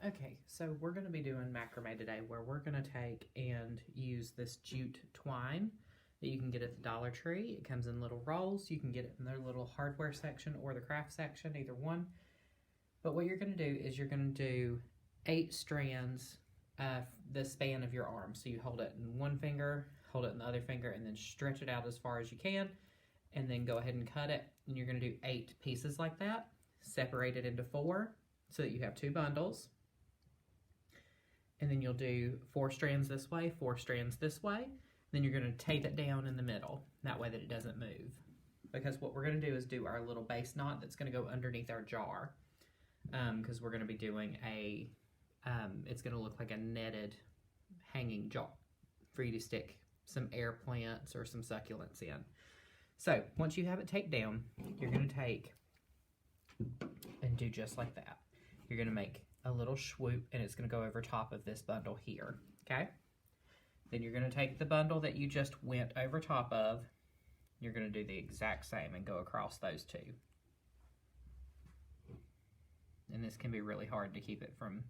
Okay, so we're going to be doing macrame today, where we're going to take and use this jute twine that you can get at the Dollar Tree. It comes in little rolls. You can get it in their little hardware section or the craft section, either one. But what you're going to do is you're going to do 8 strands the span of your arm. So you hold it in one finger, hold it in the other finger, and then stretch it out as far as you can, and then go ahead and cut it. And you're going to do 8 pieces like that, separated into 4 so that you have 2 bundles. And then you'll do 4 strands this way, 4 strands this way. Then you're going to tape it down in the middle, that way that it doesn't move. Because what we're going to do is do our little base knot that's going to go underneath our jar. Because we're going to be doing it's going to look like a netted hanging jar for you to stick some air plants or some succulents in. So once you have it taped down, you're going to take and do just like that. You're going to make a little swoop, and it's going to go over top of this bundle here, okay? Then you're going to take the bundle that you just went over top of, you're going to do the exact same and go across those 2. And this can be really hard to keep it from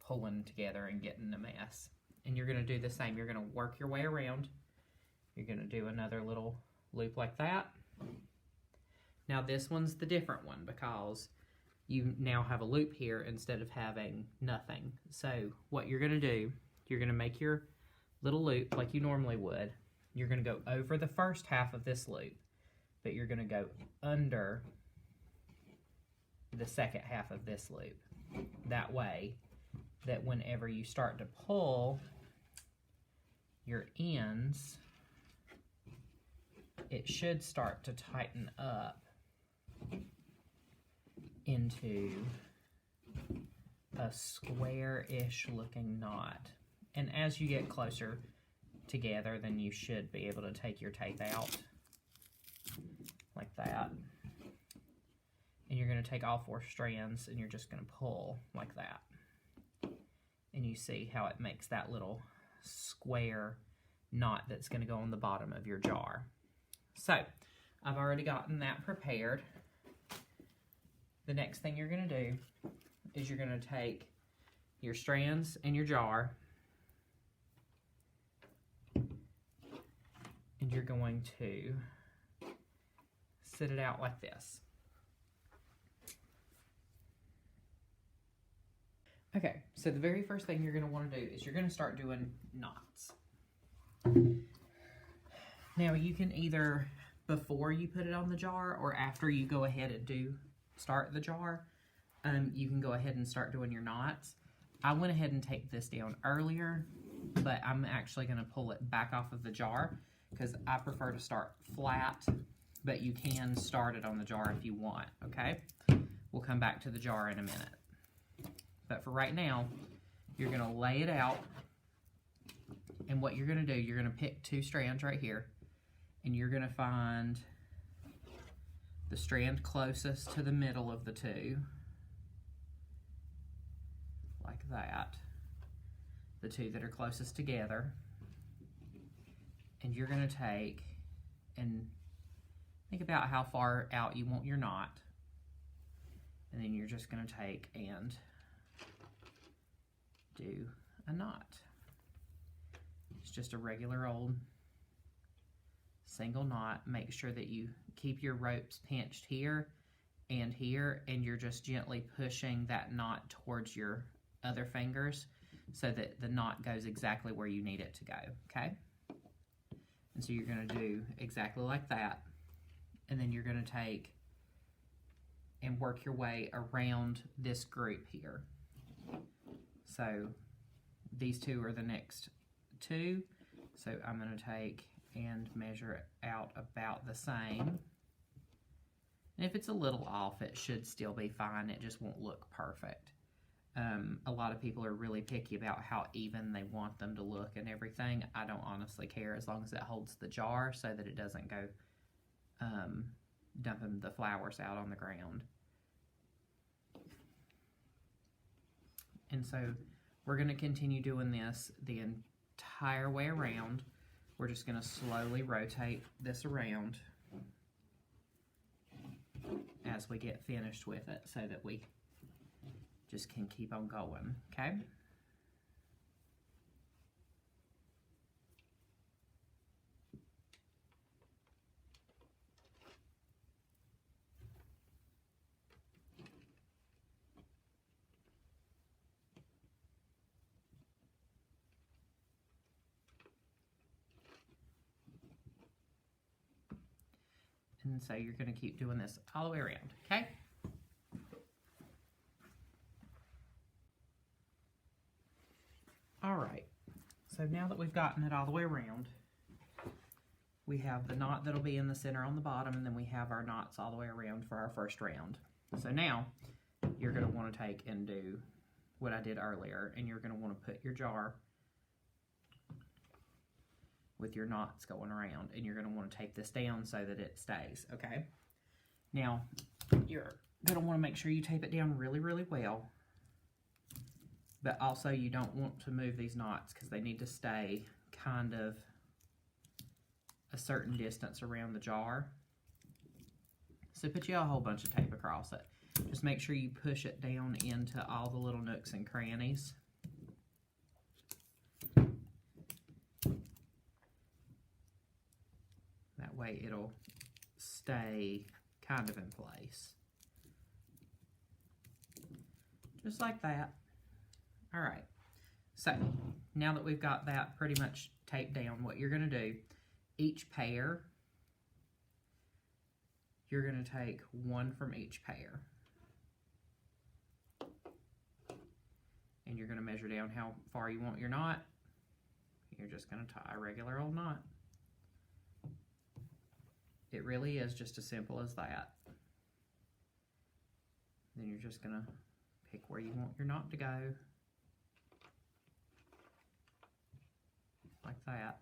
pulling together and getting a mess. And you're going to do the same. You're going to work your way around. You're going to do another little loop like that. Now this one's the different one because you now have a loop here instead of having nothing. So what you're going to do, you're going to make your little loop like you normally would. You're going to go over the first half of this loop, but you're going to go under the second half of this loop. That way that whenever you start to pull your ends, it should start to tighten up into a square-ish looking knot. And as you get closer together, then you should be able to take your tape out like that. And you're going to take all 4 strands and you're just going to pull like that. And you see how it makes that little square knot that's going to go on the bottom of your jar. So I've already gotten that prepared. The next thing you're going to do is you're going to take your strands in your jar and you're going to sit it out like this. Okay, so the very first thing you're going to want to do is you're going to start doing knots. Now you can either, before you put it on the jar or after you go ahead and start the jar, you can go ahead and start doing your knots. I went ahead and taped this down earlier, but I'm actually going to pull it back off of the jar because I prefer to start flat, but you can start it on the jar if you want, okay? We'll come back to the jar in a minute. But for right now, you're going to lay it out, and what you're going to do, you're going to pick 2 strands right here, and you're going to find the strand closest to the middle of the 2, like that, the 2 that are closest together, and you're going to take and think about how far out you want your knot, and then you're just going to take and do a knot. It's just a regular old single knot. Make sure that you keep your ropes pinched here, and you're just gently pushing that knot towards your other fingers so that the knot goes exactly where you need it to go, okay? And so you're going to do exactly like that, and then you're going to take and work your way around this group here. So these 2 are the next 2, so I'm going to take and measure it out about the same. And if it's a little off, it should still be fine. It just won't look perfect. A lot of people are really picky about how even they want them to look and everything. I don't honestly care as long as it holds the jar so that it doesn't go dumping the flowers out on the ground. And so we're going to continue doing this the entire way around. We're just going to slowly rotate this around. as we get finished with it so that we just can keep on going, okay? And so you're going to keep doing this all the way around, okay? All right, so now that we've gotten it all the way around, we have the knot that'll be in the center on the bottom, and then we have our knots all the way around for our first round. So now you're going to want to take and do what I did earlier, and you're going to want to put your jar with your knots going around, and you're going to want to tape this down so that it stays, okay? Now, you're going to want to make sure you tape it down really, really well, but also you don't want to move these knots because they need to stay kind of a certain distance around the jar. So put you a whole bunch of tape across it. Just make sure you push it down into all the little nooks and crannies. That way it'll stay kind of in place. Just like that. All right, so now that we've got that pretty much taped down, what you're going to do, each pair, you're going to take one from each pair. And you're going to measure down how far you want your knot. You're just going to tie a regular old knot. It really is just as simple as that. Then you're just going to pick where you want your knot to go. Like that.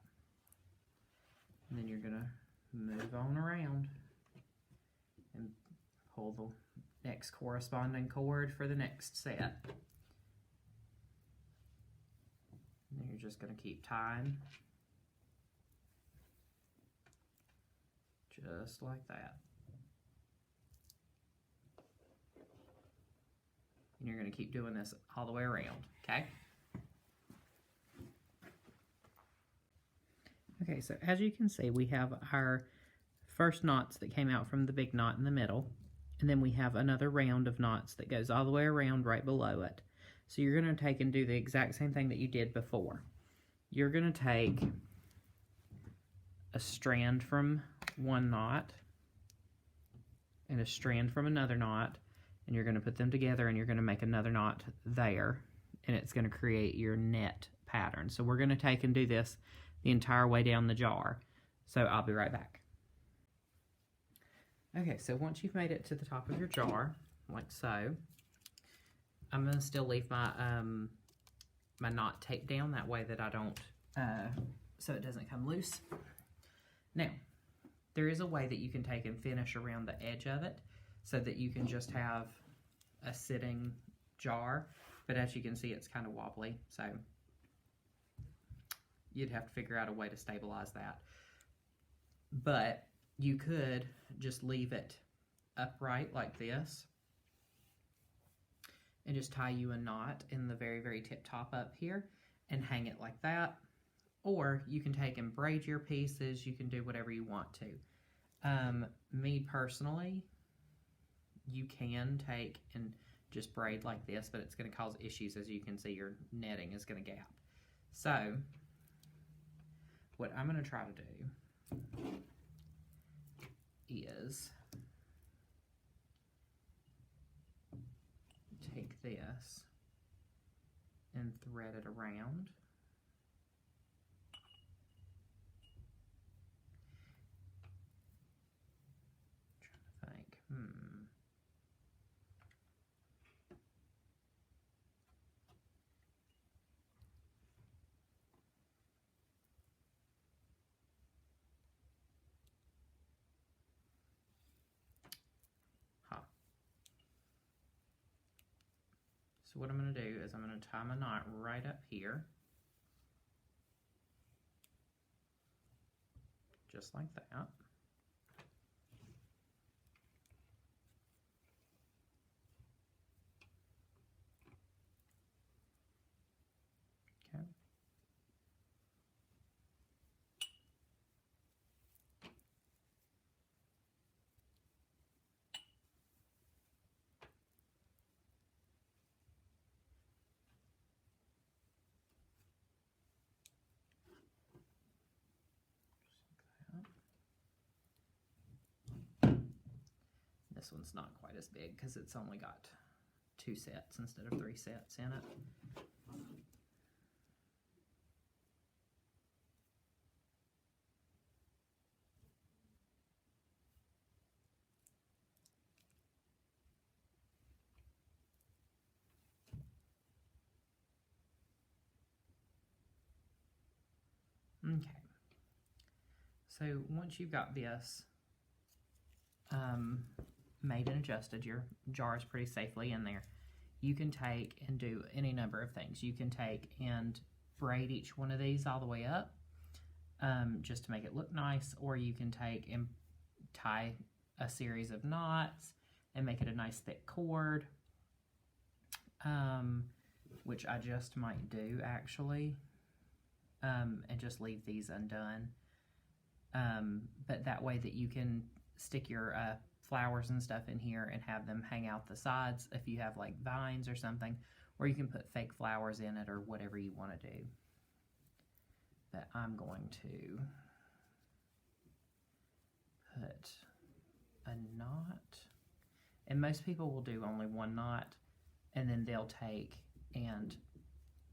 And then you're going to move on around and pull the next corresponding cord for the next set. And then you're just going to keep tying. Just like that. And you're going to keep doing this all the way around, okay? Okay, so as you can see, we have our first knots that came out from the big knot in the middle, and then we have another round of knots that goes all the way around right below it. So you're going to take and do the exact same thing that you did before. You're going to take a strand from one knot and a strand from another knot, and you're going to put them together, and you're going to make another knot there, and it's going to create your net pattern. So we're going to take and do this the entire way down the jar. So I'll be right back. Okay, so once you've made it to the top of your jar, like so, I'm going to still leave my my knot taped down that way that I don't, so it doesn't come loose. Now, there is a way that you can take and finish around the edge of it so that you can just have a sitting jar, but as you can see, it's kind of wobbly, so you'd have to figure out a way to stabilize that. But you could just leave it upright like this and just tie you a knot in the very, very tip top up here and hang it like that. Or you can take and braid your pieces. You can do whatever you want to. Me personally, you can take and just braid like this, but it's going to cause issues. As you can see, your netting is going to gap. So what I'm going to try to do is take this and thread it around. I'm trying to think, So what I'm going to do is I'm going to tie my knot right up here, just like that. this one's not quite as big because it's only got 2 sets instead of 3 sets in it. Okay, so once you've got this made and adjusted, your jar is pretty safely in there, you can take and do any number of things. You can take and braid each one of these all the way up just to make it look nice, or you can take and tie a series of knots and make it a nice thick cord, which I just might do actually. And just leave these undone, but that way that you can stick your flowers and stuff in here and have them hang out the sides if you have like vines or something, or you can put fake flowers in it or whatever you want to do. But I'm going to put a knot, and most people will do only 1 knot, and then they'll take and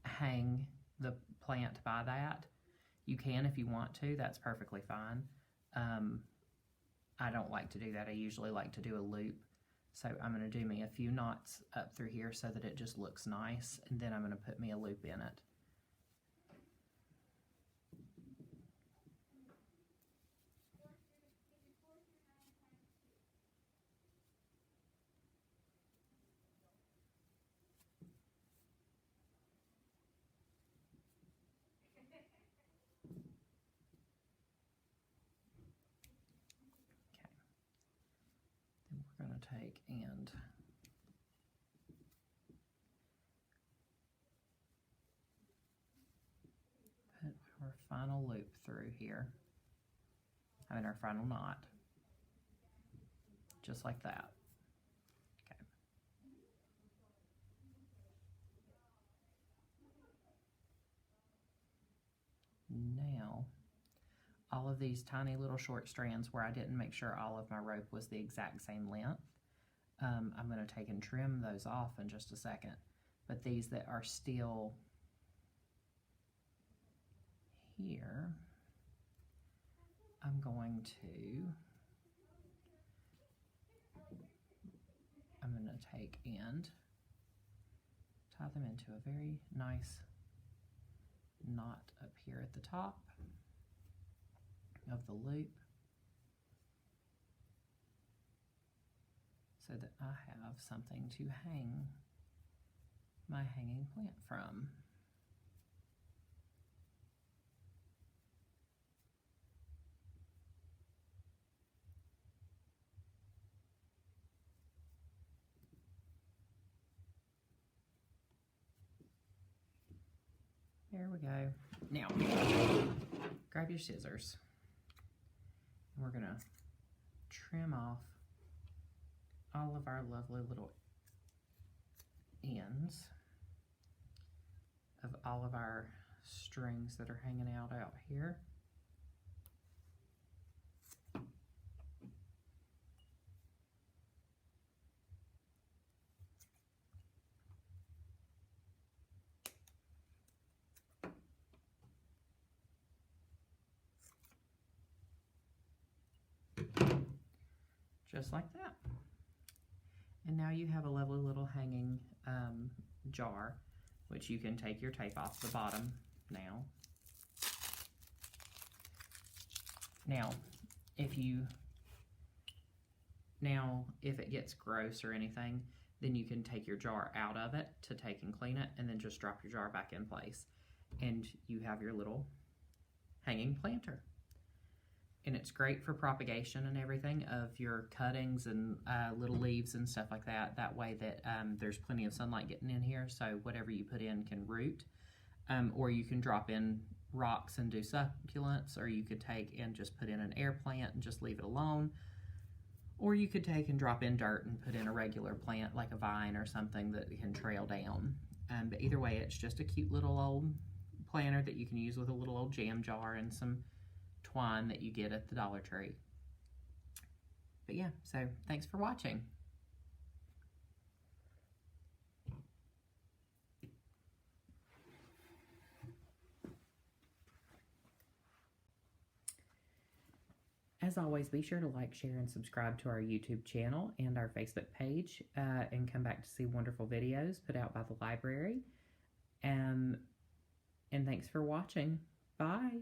hang the plant by that. You can if you want to, that's perfectly fine. I don't like to do that. I usually like to do a loop. So I'm going to do me a few knots up through here so that it just looks nice, and then I'm going to put me a loop in it. Take and put our final loop through here, I mean our final knot, just like that. Okay. Now all of these tiny little short strands where I didn't make sure all of my rope was the exact same length, I'm going to take and trim those off in just a second. But these that are still here, I'm going to take and tie them into a very nice knot up here at the top of the loop, so that I have something to hang my hanging plant from. There we go. Now, grab your scissors, and we're gonna trim off all of our lovely little ends of all of our strings that are hanging out here. Just like that. And now you have a lovely little hanging jar, which you can take your tape off the bottom now. Now, if it gets gross or anything, then you can take your jar out of it to take and clean it, and then just drop your jar back in place. And you have your little hanging planter. And it's great for propagation and everything of your cuttings and little leaves and stuff like that. That way that there's plenty of sunlight getting in here, so whatever you put in can root. Or you can drop in rocks and do succulents, or you could take and just put in an air plant and just leave it alone. Or you could take and drop in dirt and put in a regular plant like a vine or something that can trail down. But either way, it's just a cute little old planter that you can use with a little old jam jar and some twine that you get at the Dollar Tree. But yeah, so thanks for watching. As always, be sure to like, share, and subscribe to our YouTube channel and our Facebook page, and come back to see wonderful videos put out by the library. And thanks for watching. Bye.